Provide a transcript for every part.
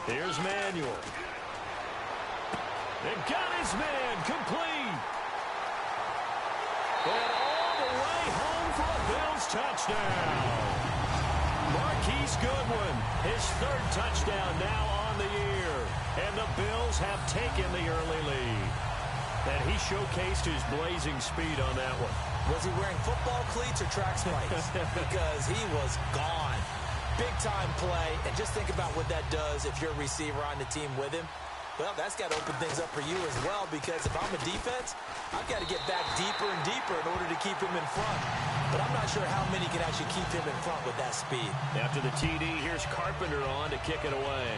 Here's Manuel. And got his man complete. And all the way home for a Bills touchdown. Marquise Goodwin, his third touchdown now on the year. And the Bills have taken the early lead. And he showcased his blazing speed on that one. Was he wearing football cleats or track spikes? Because he was gone. Big-time play. And just think about what that does if you're a receiver on the team with him. Well, that's got to open things up for you as well, because if I'm a defense, I've got to get back deeper and deeper in order to keep him in front. But I'm not sure how many can actually keep him in front with that speed. After the TD, here's Carpenter on to kick it away.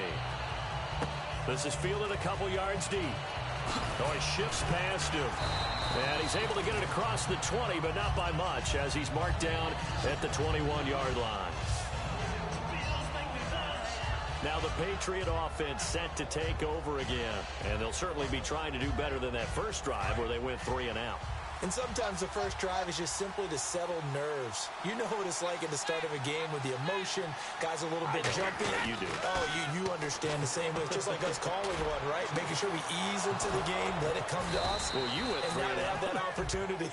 This is fielded a couple yards deep. Oh, he shifts past him. And he's able to get it across the 20, but not by much, as he's marked down at the 21-yard line. Now the Patriot offense set to take over again. And they'll certainly be trying to do better than that first drive where they went 3 and out. And sometimes the first drive is just simply to settle nerves. You know what it's like at the start of a game with the emotion. Guys a little bit jumpy. Yeah, you do. Oh, you understand the same way. It's just like us calling one, right? Making sure we ease into the game, let it come to us. Well, you went 3 and out. And now they have that opportunity.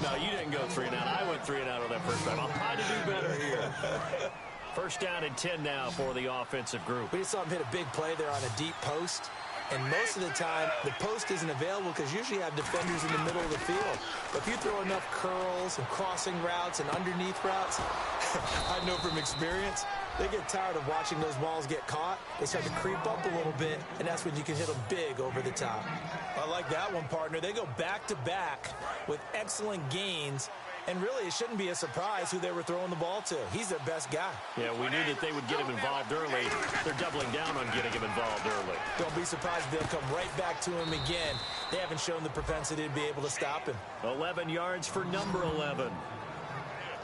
No, you didn't go 3 and out. I went 3 and out on that first drive. I'll try to do better here. First down and 10 now for the offensive group. We just saw him hit a big play there on a deep post. And most of the time, the post isn't available because usually you have defenders in the middle of the field. But if you throw enough curls and crossing routes and underneath routes, I know from experience, they get tired of watching those balls get caught. They start to creep up a little bit, and that's when you can hit them big over the top. I like that one, partner. They go back-to-back with excellent gains. And really, it shouldn't be a surprise who they were throwing the ball to. He's their best guy. Yeah, we knew that they would get him involved early. They're doubling down on getting him involved early. Don't be surprised if they'll come right back to him again. They haven't shown the propensity to be able to stop him. 11 yards for number 11.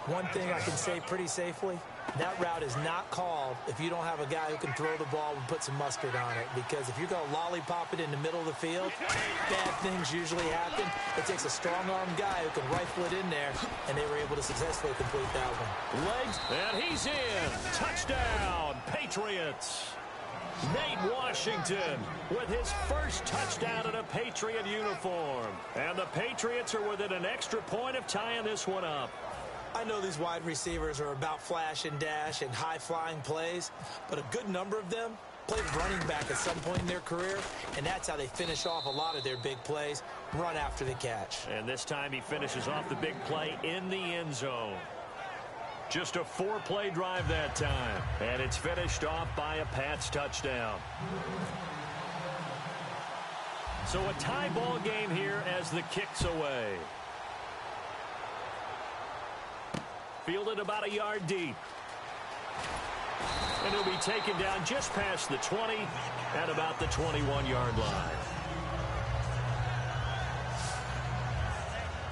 One thing I can say pretty safely, that route is not called if you don't have a guy who can throw the ball and put some mustard on it. Because if you're going to lollipop it in the middle of the field, bad things usually happen. It takes a strong-armed guy who can rifle it in there, and they were able to successfully complete that one. Legs, and he's in. Touchdown, Patriots. Nate Washington with his first touchdown in a Patriot uniform. And the Patriots are within an extra point of tying this one up. I know these wide receivers are about flash and dash and high-flying plays, but a good number of them played running back at some point in their career, and that's how they finish off a lot of their big plays, run after the catch. And this time he finishes off the big play in the end zone. Just a 4-play drive that time, and it's finished off by a Pats touchdown. So a tie ball game here as the kick's away. Fielded about a yard deep. And he'll be taken down just past the 20 at about the 21-yard line.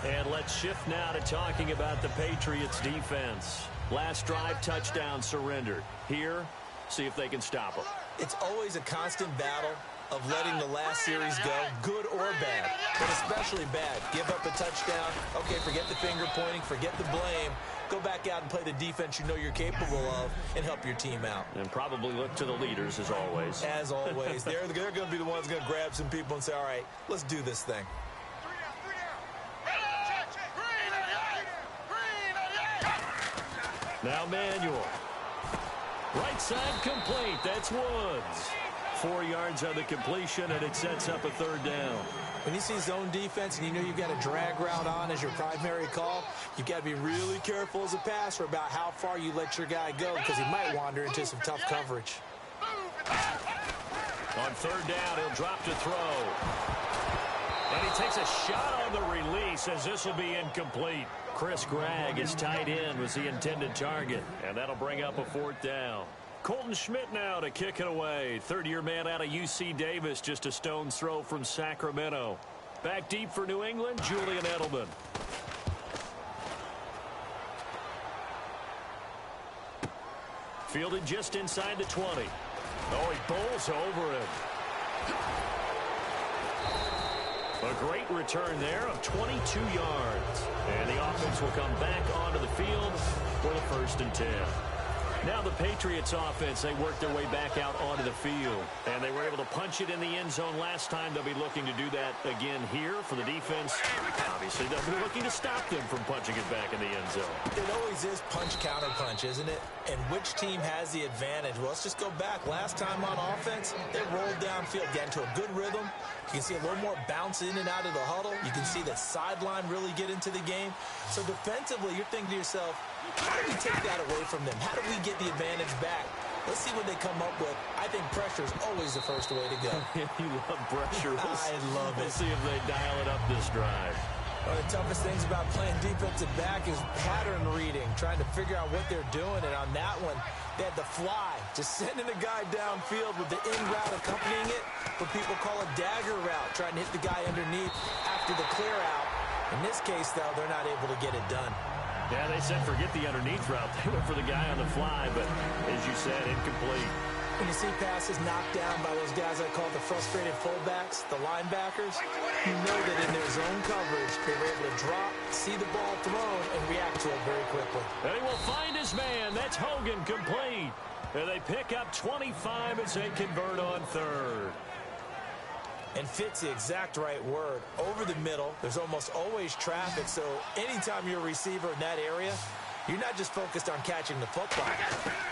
And let's shift now to talking about the Patriots defense. Last drive, touchdown surrendered. Here, see if they can stop them. It's always a constant battle of letting the last series go, good or bad, but especially bad. Give up a touchdown. Okay, forget the finger pointing, forget the blame. Go back out and play the defense you know you're capable of and help your team out. And probably look to the leaders as always. As always. They're going to be the ones going to grab some people and say, all right, let's do this thing. Now Manuel. Right side complete. That's Woods. 4 yards on the completion, and it sets up a third down. When you see zone defense and you know you've got a drag route on as your primary call, you've got to be really careful as a passer about how far you let your guy go because he might wander into some tough coverage. On third down, he'll drop to throw. And he takes a shot on the release as this will be incomplete. Chris Gregg, his tight end, was the intended target, and that'll bring up a fourth down. Colton Schmidt now to kick it away. Third-year man out of UC Davis, just a stone's throw from Sacramento. Back deep for New England, Julian Edelman. Fielded just inside the 20. Oh, he bowls over him. A great return there of 22 yards. And the offense will come back onto the field for the 1st and 10. Now the Patriots offense, they worked their way back out onto the field. And they were able to punch it in the end zone last time. They'll be looking to do that again here for the defense. Obviously, they'll be looking to stop them from punching it back in the end zone. It always is punch-counter-punch, isn't it? And which team has the advantage? Well, let's just go back. Last time on offense, they rolled downfield, got into a good rhythm. You can see a little more bounce in and out of the huddle. You can see the sideline really get into the game. So defensively, you're thinking to yourself, how do we take that away from them? How do we get the advantage back? Let's see what they come up with. I think pressure is always the first way to go. You love pressure. I love it. We'll see if they dial it up this drive. One of the toughest things about playing defensive back is pattern reading, trying to figure out what they're doing. And on that one, they had the fly, just sending a guy downfield with the in route accompanying it. What people call a dagger route, trying to hit the guy underneath after the clear out. In this case, though, they're not able to get it done. Yeah, they said forget the underneath route. They went for the guy on the fly, but as you said, incomplete. When you see passes knocked down by those guys I call the frustrated fullbacks, the linebackers, you know that in their zone coverage, they were able to drop, see the ball thrown, and react to it very quickly. And he will find his man. That's Hogan, complete. And they pick up 25 as they convert on third. And fit's the exact right word. Over the middle, there's almost always traffic, so anytime you're a receiver in that area, you're not just focused on catching the football.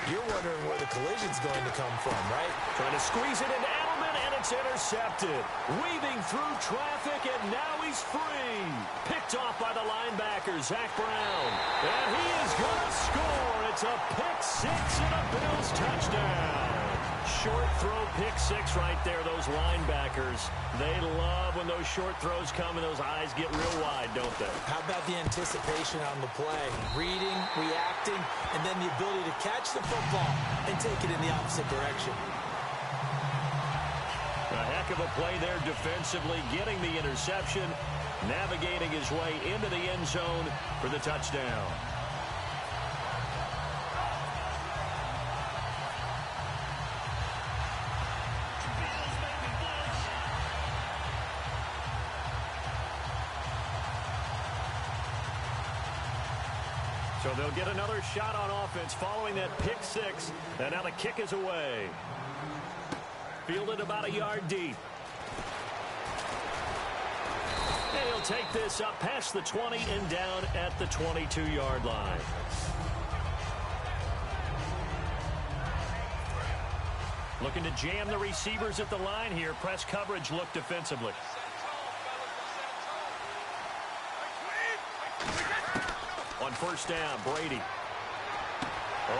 You're wondering where the collision's going to come from, right? Trying to squeeze it into Edelman, and it's intercepted. Weaving through traffic, and now he's free. Picked off by the linebacker, Zach Brown. And he is going to score. It's a pick six and a Bills touchdown. Short throw, pick six right there, those linebackers. They love when those short throws come and those eyes get real wide, don't they? How about the anticipation on the play? Reading, reacting, and then the ability to catch the football and take it in the opposite direction. A heck of a play there defensively, getting the interception, navigating his way into the end zone for the touchdown. So they'll get another shot on offense following that pick six. And now the kick is away. Fielded about a yard deep. And he'll take this up past the 20 and down at the 22-yard line. Looking to jam the receivers at the line here. Press coverage look defensively. On first down, Brady.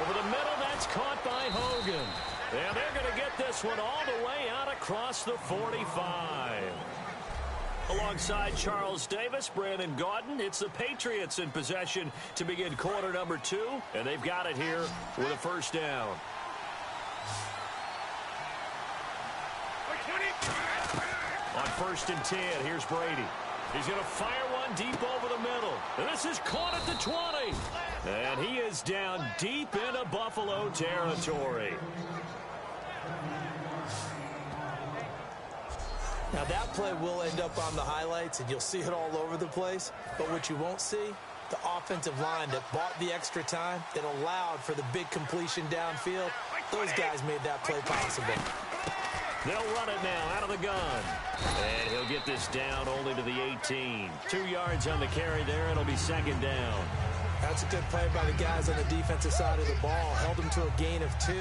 Over the middle, that's caught by Hogan. And they're going to get this one all the way out across the 45. Alongside Charles Davis, Brandon Gaudin, it's the Patriots in possession to begin quarter number 2. And they've got it here with a first down. On first and 10, here's Brady. He's going to fire one deep over the middle. And this is caught at the 20. And he is down deep into Buffalo territory. Now that play will end up on the highlights, and you'll see it all over the place. But what you won't see, the offensive line that bought the extra time, that allowed for the big completion downfield, those guys made that play possible. They'll run it now out of the gun. And he'll get this down only to the 18. 2 yards on the carry there. It'll be second down. That's a good play by the guys on the defensive side of the ball. Held them to a gain of 2.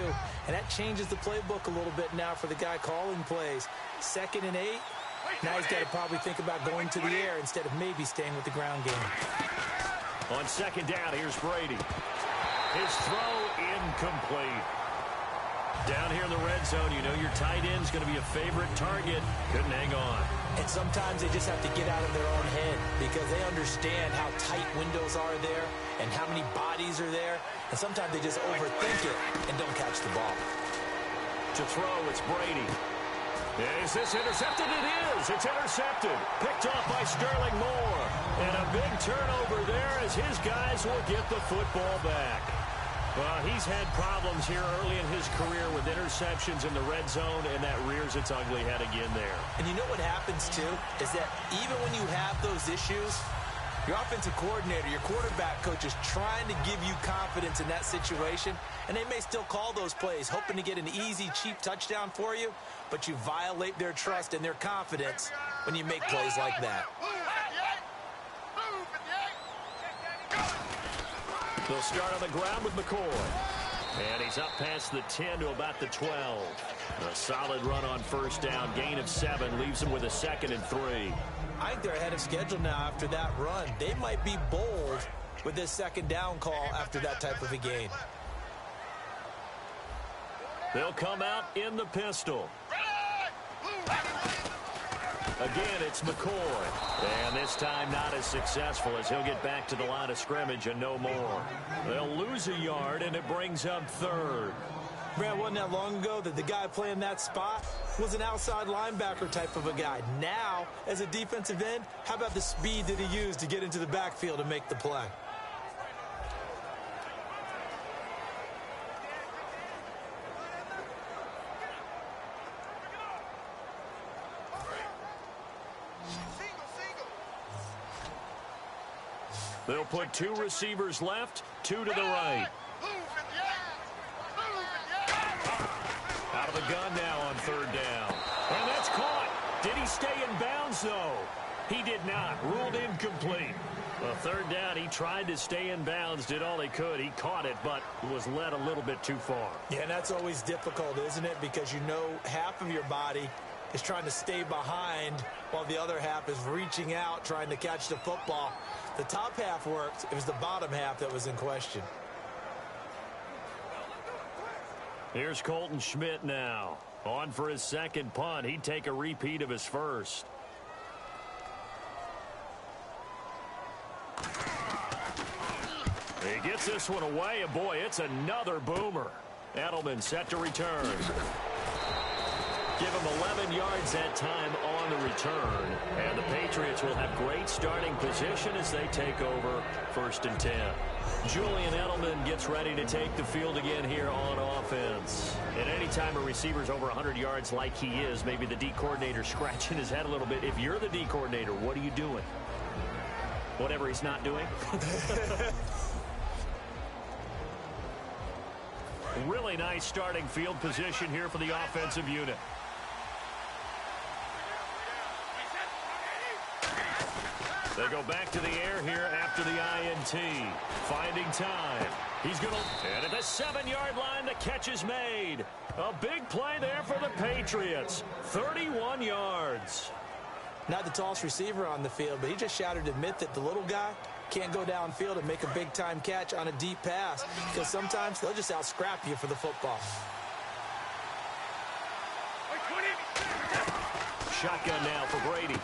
And that changes the playbook a little bit now for the guy calling plays. 2nd and 8. Now he's got to probably think about going to the air instead of maybe staying with the ground game. On second down, here's Brady. His throw incomplete. Down here in the red zone, you know your tight end's going to be a favorite target. Couldn't hang on. And sometimes they just have to get out of their own head because they understand how tight windows are there and how many bodies are there. And sometimes they just overthink it and don't catch the ball. To throw, it's Brady. Is this intercepted? It is. It's intercepted. Picked off by Sterling Moore. And a big turnover there as his guys will get the football back. Well, he's had problems here early in his career with interceptions in the red zone, and that rears its ugly head again there. And you know what happens, too, is that even when you have those issues, Your offensive coordinator, your quarterback coach is trying to give you confidence in that situation, and they may still call those plays, hoping to get an easy, cheap touchdown for you, but you violate their trust and their confidence when you make plays like that. They'll start on the ground with McCoy. And he's up past the 10 to about the 12. A solid run on first down. Gain of 7 leaves him with a 2nd and 3. I think they're ahead of schedule now after that run. They might be bold with this 2nd down call after that type of a gain. They'll come out in the pistol. Again, it's McCoy. And this time not as successful as he'll get back to the line of scrimmage and no more. They'll lose a yard, and it brings up 3rd. Brad, wasn't that long ago that the guy playing that spot was an outside linebacker type of a guy. Now, as a defensive end, how about the speed that he used to get into the backfield and make the play? They'll put 2 receivers left, 2 to the right. Out of the gun now on 3rd down. And that's caught. Did he stay in bounds, though? He did not. Ruled incomplete. Well, 3rd down, he tried to stay in bounds, did all he could. He caught it, but was led a little bit too far. Yeah, and that's always difficult, isn't it? Because you know half of your body is trying to stay behind while the other half is reaching out, trying to catch the football. The top half worked. It was the bottom half that was in question. Here's Colton Schmidt now. On for his 2nd punt. He'd take a repeat of his first. He gets this one away, and boy, it's another boomer. Edelman set to return. Give him 11 yards that time on the return. And the Patriots will have great starting position as they take over 1st and 10. Julian Edelman gets ready to take the field again here on offense. And anytime a receiver's over 100 yards like he is, maybe the D coordinator scratching his head a little bit. If you're the D coordinator, what are you doing? Whatever he's not doing? Really nice starting field position here for the offensive unit. They go back to the air here after the INT. Finding time. He's going to... And at the 7-yard line, the catch is made. A big play there for the Patriots. 31 yards. Not the tallest receiver on the field, but he just shouted to admit that the little guy can't go downfield and make a big-time catch on a deep pass because sometimes they'll just out-scrap you for the football. Shotgun now for Brady.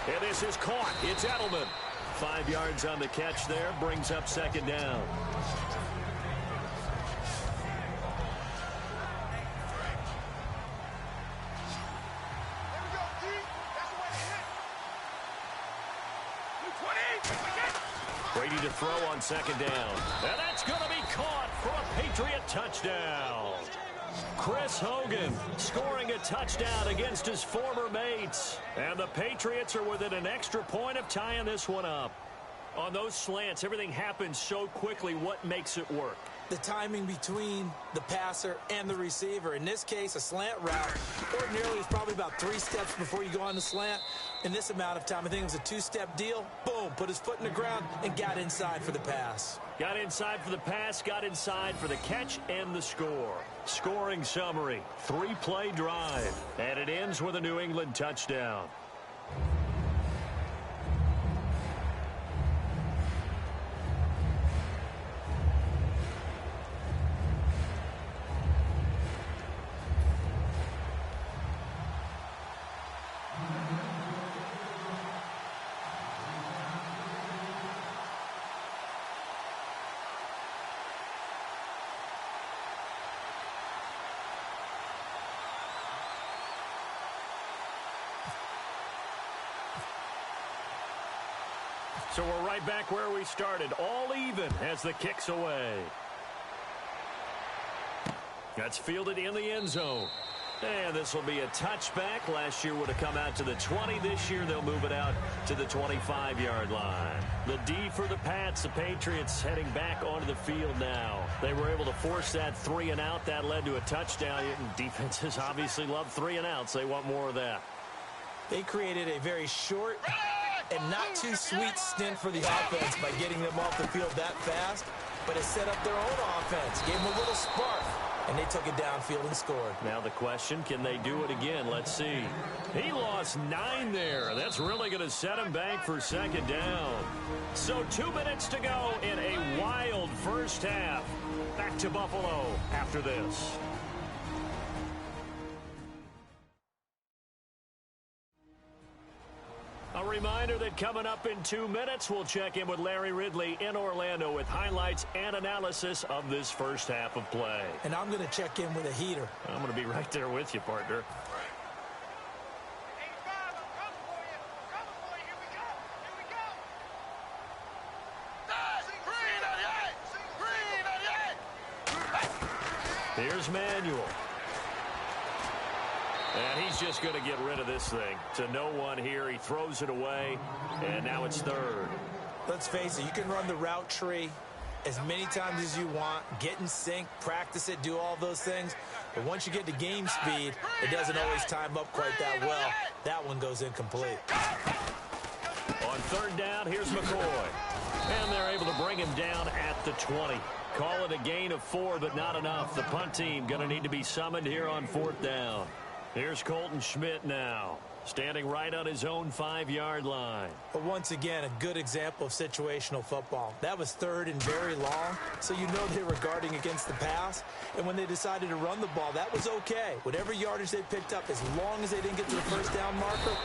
And this is caught. It's Edelman. 5 yards on the catch there. Brings up 2nd down. Brady to throw on 2nd down. And that's going to be caught for a Patriot touchdown. Chris Hogan scoring a touchdown against his former mates. And the Patriots are within an extra point of tying this one up. On those slants, everything happens so quickly. What makes it work? The timing between the passer and the receiver. In this case, a slant route. Ordinarily, it's probably about 3 steps before you go on the slant. In this amount of time, I think it was a 2-step deal. Boom, put his foot in the ground and got inside for the pass. Got inside for the pass, got inside for the catch and the score. Scoring summary, 3-play drive, and it ends with a New England touchdown. So we're right back where we started, all even as the kick's away. That's fielded in the end zone. And this will be a touchback. Last year would have come out to the 20. This year they'll move it out to the 25-yard line. The D for the Pats. The Patriots heading back onto the field now. They were able to force that 3-and-out. That led to a touchdown. Defenses obviously love 3-and-outs. They want more of that. They created a very short and not too sweet stint for the offense by getting them off the field that fast, but it set up their own offense, gave them a little spark, and they took it downfield and scored. Now the question, can they do it again? Let's see. He lost 9 there. That's really going to set him back for second down. So 2 minutes to go in a wild first half. Back to Buffalo after this. A reminder that coming up in 2 minutes, we'll check in with Larry Ridley in Orlando with highlights and analysis of this first half of play. And I'm going to check in with a heater. I'm going to be right there with you, partner. Here's Manuel. And he's just going to get rid of this thing. To no one here. He throws it away, and now it's third. Let's face it, you can run the route tree as many times as you want, get in sync, practice it, do all those things. But once you get to game speed, it doesn't always time up quite that well. That one goes incomplete. On third down, here's McCoy. And they're able to bring him down at the 20. Call it a gain of 4, but not enough. The punt team going to need to be summoned here on fourth down. Here's Colton Schmidt now, standing right on his own 5-yard line. But once again, a good example of situational football. That was third and very long, so you know they were guarding against the pass. And when they decided to run the ball, that was okay. Whatever yardage they picked up, as long as they didn't get to the first down marker,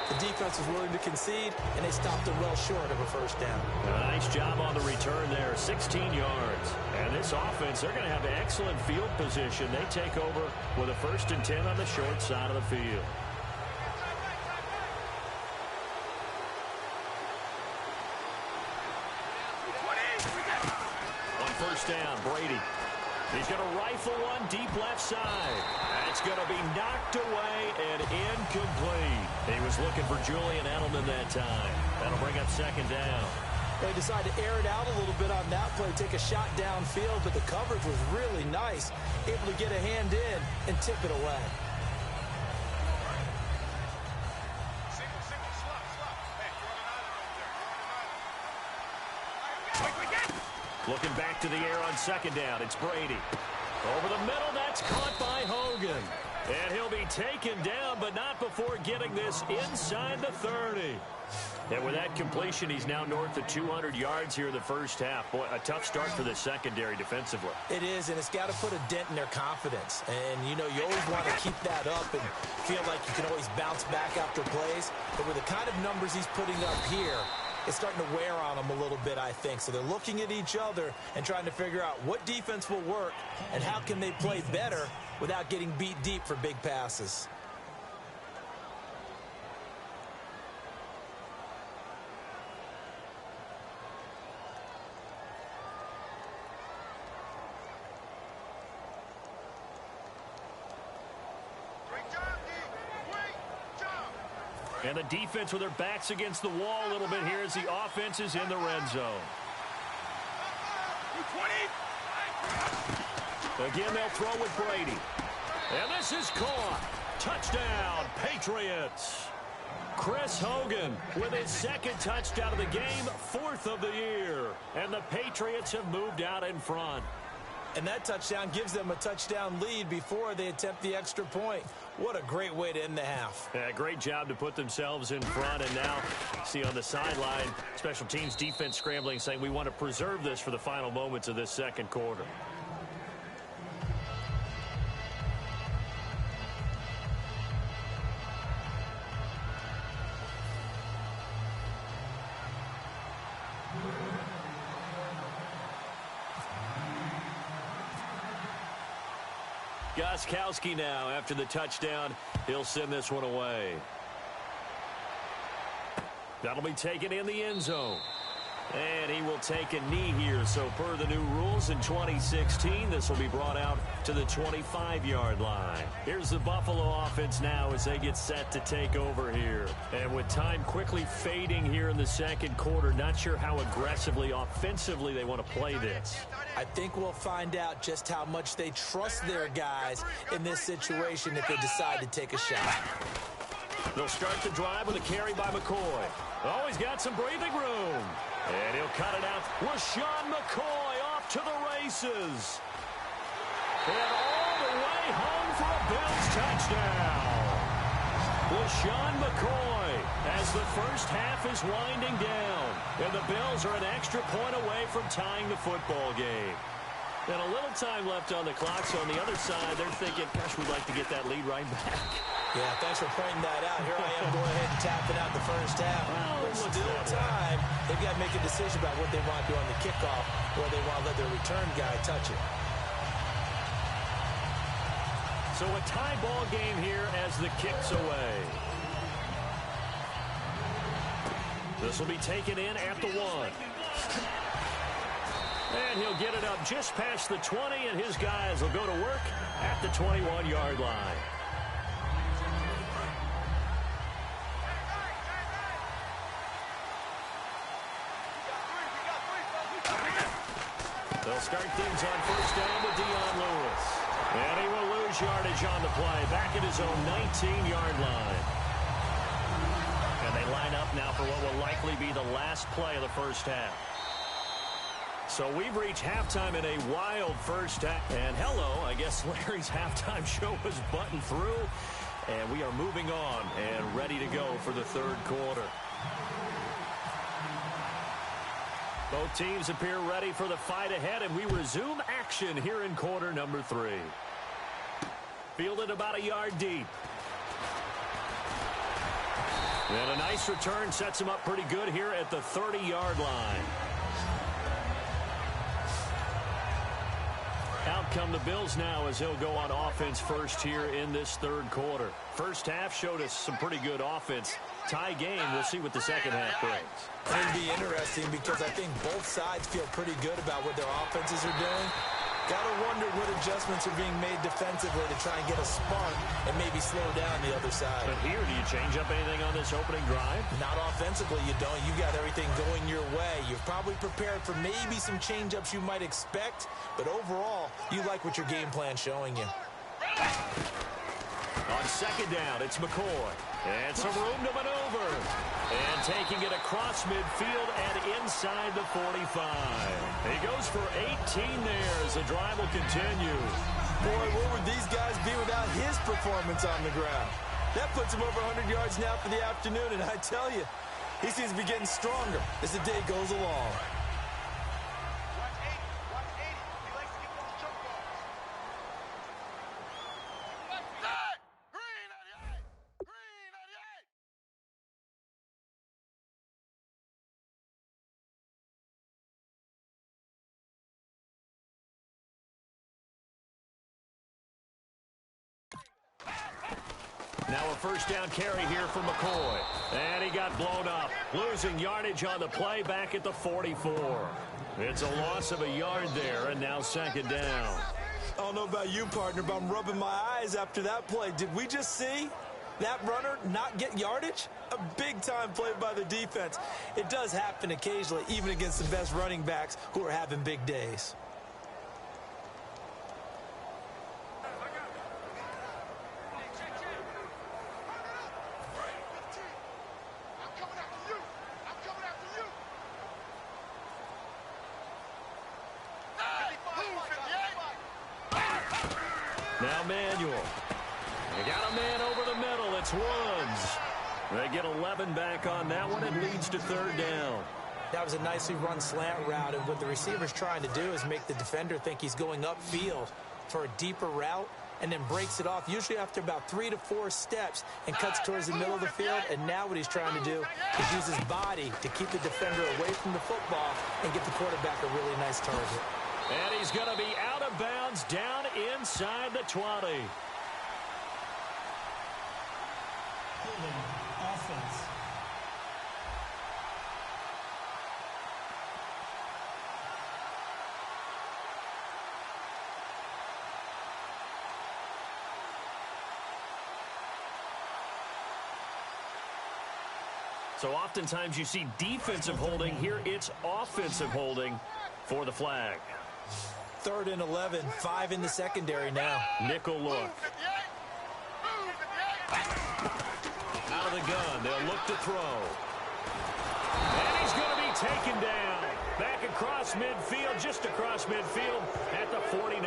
the defense was willing to concede, and they stopped them well short of a first down. Nice job on the return there, 16 yards. And this offense, they're going to have excellent field position. They take over with a 1st and 10 on the short side of the field. On first down, Brady. He's going to rifle one deep left side. That's going to be knocked away and incomplete. He was looking for Julian Edelman that time. That'll bring up second down. They decided to air it out a little bit on that play, take a shot downfield, but the coverage was really nice, able to get a hand in and tip it away. Looking back to the air on second down, it's Brady. Over the middle, that's caught by Hogan. And he'll be taken down, but not before getting this inside the 30. And with that completion, he's now north of 200 yards here in the first half. Boy, a tough start for the secondary defensively. It is, and it's got to put a dent in their confidence. And, you know, you always want to keep that up and feel like you can always bounce back after plays. But with the kind of numbers he's putting up here, it's starting to wear on them a little bit, I think. So they're looking at each other and trying to figure out what defense will work and how can they play better without getting beat deep for big passes. And the defense with their backs against the wall a little bit here as the offense is in the red zone. Again, they'll throw with Brady. And this is caught. Touchdown, Patriots. Chris Hogan with his second touchdown of the game, 4th of the year. And the Patriots have moved out in front. And that touchdown gives them a touchdown lead before they attempt the extra point. What a great way to end the half. Yeah, great job to put themselves in front. And now, see on the sideline, special teams defense scrambling, saying we want to preserve this for the final moments of this second quarter. Gostkowski now, after the touchdown, he'll send this one away. That'll be taken in the end zone. And he will take a knee here. So per the new rules in 2016, this will be brought out to the 25-yard line. Here's the Buffalo offense now as they get set to take over here. And with time quickly fading here in the second quarter, not sure how aggressively, offensively they want to play this. I think we'll find out just how much they trust their guys in this situation if they decide to take a shot. They'll start the drive with a carry by McCoy. Oh, he's got some breathing room. And he'll cut it out. LaShawn McCoy off to the races. And all the way home for a Bills touchdown. LaShawn McCoy as the first half is winding down. And the Bills are an extra point away from tying the football game. And a little time left on the clock, so on the other side, they're thinking, gosh, we'd like to get that lead right back. Yeah, thanks for pointing that out. Here I am going ahead and tapping out the first half. Well, but still time. They've got to make a decision about what they want to do on the kickoff, or they want to let their return guy touch it. So a tie ball game here as the kick's away. This will be taken in at the 1. And he'll get it up just past the 20, and his guys will go to work at the 21-yard line. They'll start things on first down with Dion Lewis. And he will lose yardage on the play, back at his own 19-yard line. And they line up now for what will likely be the last play of the first half. So we've reached halftime in a wild first half. And hello, I guess Larry's halftime show was buttoned through. And we are moving on and ready to go for the third quarter. Both teams appear ready for the fight ahead, and we resume action here in quarter number 3. Fielded about a yard deep. And a nice return sets him up pretty good here at the 30-yard line. Out come the Bills now as they'll go on offense first here in this third quarter. First half showed us some pretty good offense. Tie game, we'll see what the second half brings. It'll be interesting because I think both sides feel pretty good about what their offenses are doing. Gotta wonder what adjustments are being made defensively to try and get a spark and maybe slow down the other side. But here, do you change up anything on this opening drive? Not offensively, you don't. You got everything going your way. You've probably prepared for maybe some change-ups you might expect, but overall, you like what your game plan's showing you. On second down, it's McCoy. And some room to maneuver. And taking it across midfield and inside the 45. He goes for 18 there as the drive will continue. Boy, what would these guys be without his performance on the ground? That puts him over 100 yards now for the afternoon, and I tell you, he seems to be getting stronger as the day goes along. Now a first down carry here for McCoy. And he got blown up. Losing yardage on the play back at the 44. It's a loss of a yard there, and now second down. I don't know about you, partner, but I'm rubbing my eyes after that play. Did we just see that runner not get yardage? A big-time play by the defense. It does happen occasionally, even against the best running backs who are having big days. Now Manuel. They got a man over the middle. It's Woods. They get 11 back on that one. It leads to third down. That was a nicely run slant route, and what the receiver's trying to do is make the defender think he's going upfield for a deeper route and then breaks it off, usually after about 3 to 4 steps, and cuts towards the middle of the field. And now what he's trying to do is use his body to keep the defender away from the football and get the quarterback a really nice target. And he's going to be out of bounds down inside the 20. Offense. So oftentimes you see defensive holding. Here it's offensive holding for the flag. 3rd and 11, 5 in the secondary now. Nickel look. Out of the gun, they'll look to throw. And he's going to be taken down. Back across midfield, just across midfield at the 49.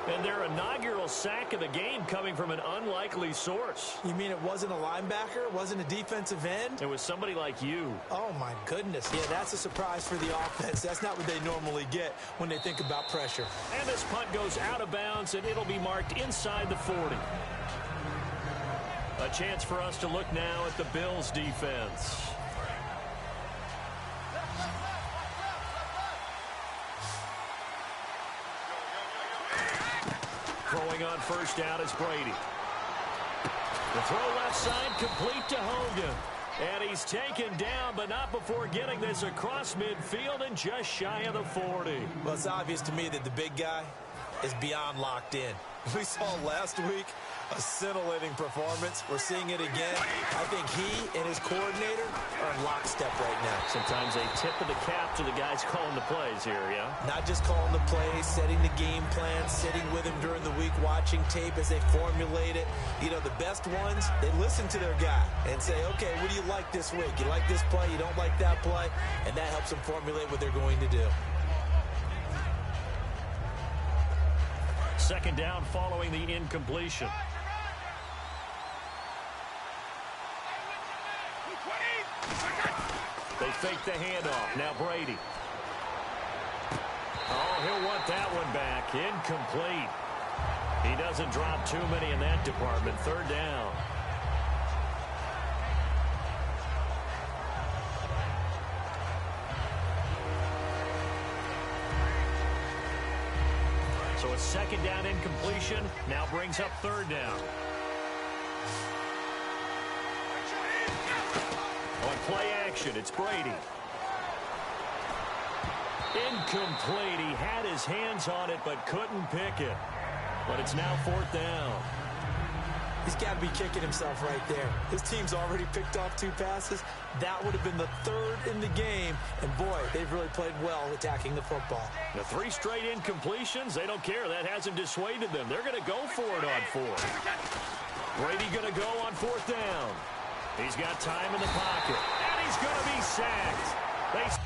And their inaugural sack of the game coming from an unlikely source. You mean it wasn't a linebacker? It wasn't a defensive end? It was somebody like you. Oh, my goodness. Yeah, that's a surprise for the offense. That's not what they normally get when they think about pressure. And this punt goes out of bounds, and it'll be marked inside the 40. A chance for us to look now at the Bills' defense. Throwing on first down is Brady. The throw left side complete to Hogan. And he's taken down, but not before getting this across midfield and just shy of the 40. Well, it's obvious to me that the big guy is beyond locked in. We saw last week a scintillating performance. We're seeing it again. I think he and his coordinator are in lockstep right now. Sometimes a tip of the cap to the guys calling the plays here, yeah? Not just calling the plays, setting the game plan, sitting with him during the week, watching tape as they formulate it. You know, the best ones, they listen to their guy and say, okay, what do you like this week? You like this play? You don't like that play? And that helps them formulate what they're going to do. Second down following the incompletion. They fake the handoff. Now Brady. Oh, he'll want that one back. Incomplete. He doesn't drop too many in that department. 3rd down. So a second down incompletion now brings up 3rd down. On play action, it's Brady. Incomplete. He had his hands on it but couldn't pick it. But it's now 4th down. He's got to be kicking himself right there. His team's already picked off 2 passes. That would have been the 3rd in the game. And, boy, they've really played well attacking the football. The 3 straight incompletions, they don't care. That hasn't dissuaded them. They're going to go for it on 4th. Brady going to go on 4th down. He's got time in the pocket. And he's going to be sacked.